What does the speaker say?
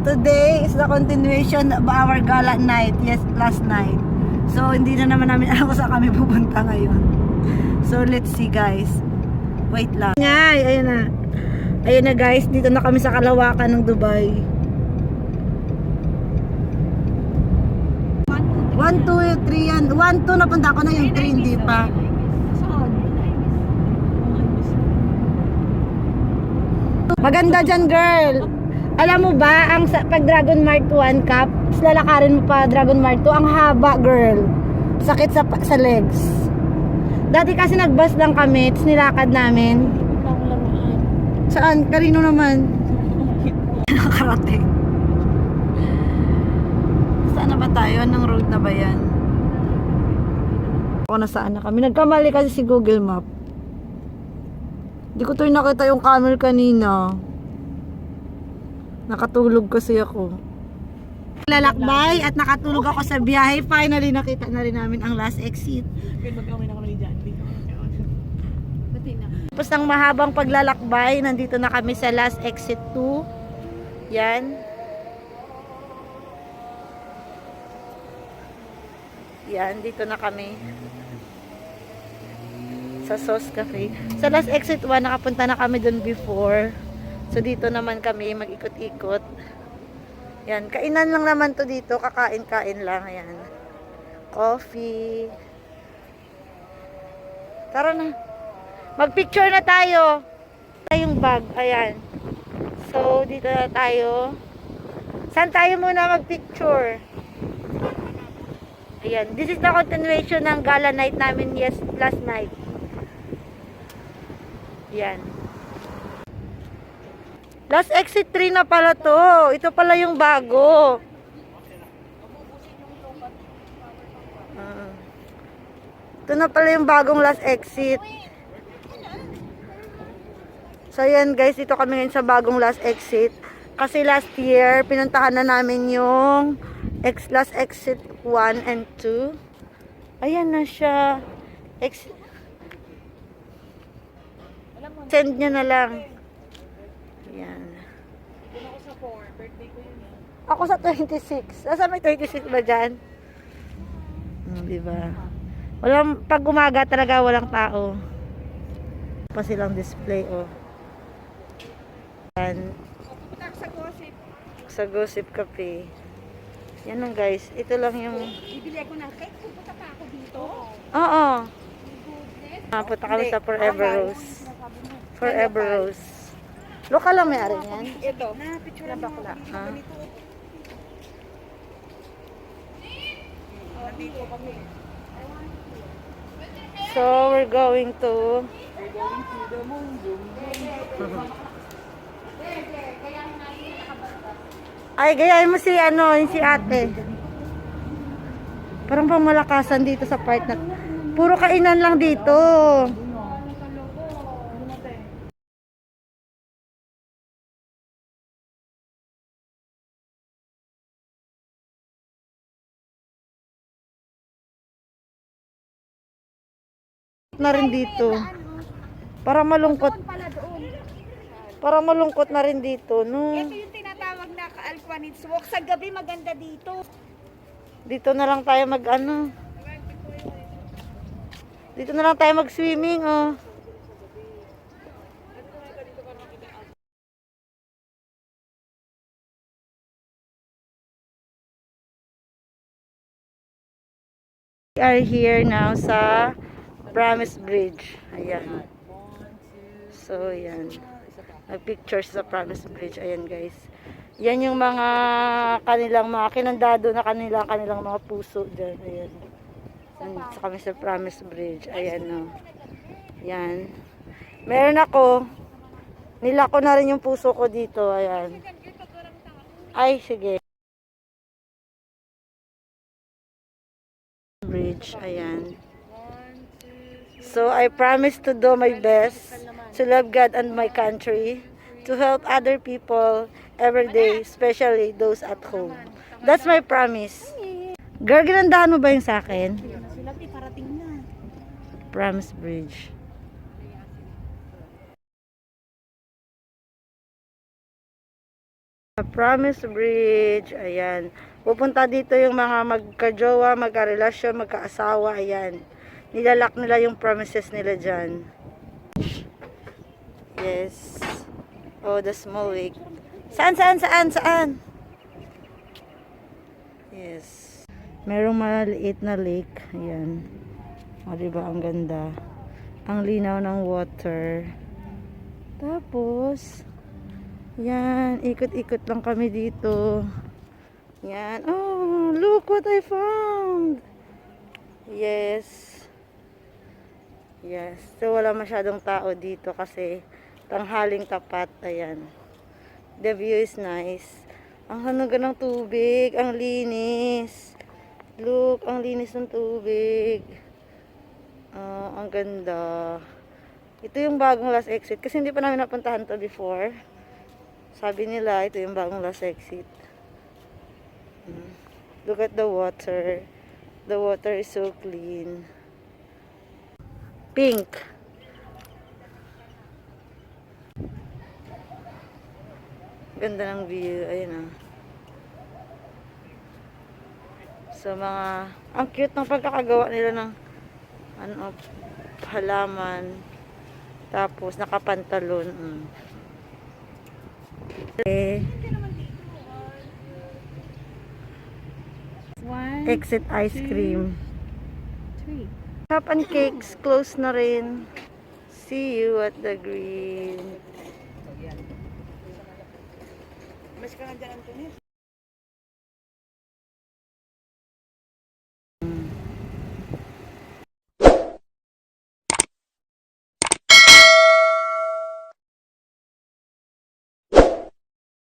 Today is the continuation of our gala night. Yes, last night. So, hindi na naman namin alam kung saan kami pupunta ngayon. So, let's see guys. Wait lang. Ngay, ayun na. Ayun na guys, dito na kami sa kalawakan ng Dubai. 1, 2, 3 yan. 1, 2 napunta ako na, yung 3 hindi pa. Maganda dyan, girl. Alam mo ba, ang pag Dragon Mart 1 Cup, lalakarin mo pa Dragon Mart 2, ang haba, girl. Sakit sa legs. Dati kasi nagbus lang kami, tapos nilakad namin. Saan? Karino naman. Nakarating. Saan na ba tayo? Anong road na ba yan? O nasaan na kami? Nagkamali kasi si Google Map. Hindi ko tayo nakita yung camel kanina. Nakatulog kasi ako. Lalakbay at nakatulog ako sa biyahe. Finally nakita na rin namin ang last exit. Tapos ng mahabang paglalakbay, nandito na kami sa last exit 2. Yan. Yan, dito na kami. Sa Sauce Cafe. Sa last exit 1, nakapunta na kami dun before. So, dito naman kami mag-ikot-ikot. Yan, kainan lang naman to dito. Kakain-kain lang. Ayan. Coffee. Tara na. Mag-picture na tayo. Yung bag. Ayan. So, dito na tayo. Saan tayo muna mag-picture? Ayan. This is the continuation ng gala night namin last night. Ayan. Last exit 3 na pala to. Ito pala yung bago. Ito na pala yung bagong last exit. So yan guys, dito kami ngayon sa bagong last exit. Kasi last year, pinuntahan na namin yung last exit 1 and 2. Ayan na siya. Send nyo na lang. Ayan. Ako sa 4, birthday ko yun. Ako sa 26. Asa may 26 ba dyan? Diba? Walang, pag umaga talaga walang tao. Pa silang display, oh. Yan. Sa Gossip. Sa Gossip Cafe. Yan lang guys. Ito lang yung... Bibili ako ng cake. Pupunta pa ako dito. Oo. Punta kami sa Forever Rose. Forever Rose. Local lang may ari yan. Ito. Picture na bakla. Dito kami. So, we're going to... the moon. Ay, gayahin mo si si ate. Parang pamalakasan dito sa part na... Puro kainan lang dito. Na rin dito. Para malungkot. Para malungkot na rin dito, no? Ito yung tinatawag na Alquanits Walk. Sa gabi maganda dito. Dito na lang tayo Dito na lang tayo mag-swimming, oh. We are here now sa Promise Bridge. Ayan. So, ayan. Nag-pictures sa Promise Bridge. Ayan, guys. Yan yung mga mga kinandado na kanilang mga puso dyan. Ayan. Nandito kami sa Promise Bridge. Ayan, no. Ayan. Meron ako. Nilako na rin yung puso ko dito. Ayan. Ay, sige. Bridge. Ayan. So, I promise to do my best to love God and my country, to help other people every day, especially those at home. That's my promise. Girl, ginandahan mo ba yung sa akin? Sila parating na. Promise Bridge. Promise Bridge, ayan. Pupunta dito yung mga magka-jowa, magka-relasyon, magka-asawa, ayan. Nilalak nila yung promises nila dyan. Yes. Oh, the small lake. Saan? Yes. Merong maliit na lake. Ayan. O, diba? Ang ganda. Ang linaw ng water. Tapos, yan. Ikot-ikot lang kami dito. Yan. Oh, look what I found. Yes. Yes. So, wala masyadong tao dito kasi tanghaling tapat. Ayan. The view is nice. Ang hanaga ng tubig. Ang linis. Look, ang linis ng tubig. Ang ganda. Ito yung bagong last exit. Kasi hindi pa namin napuntahan to before. Sabi nila, ito yung bagong last exit. Look at the water. The water is so clean. Pink. Ganda ng view. Ayun ah. So mga, ang cute ng pagkakagawa nila ng ano, halaman. Tapos nakapantalon. Okay. Exit ice cream. 3. Cup and cakes close na rin. See you at the green. Mas ka na dyan, Antonis.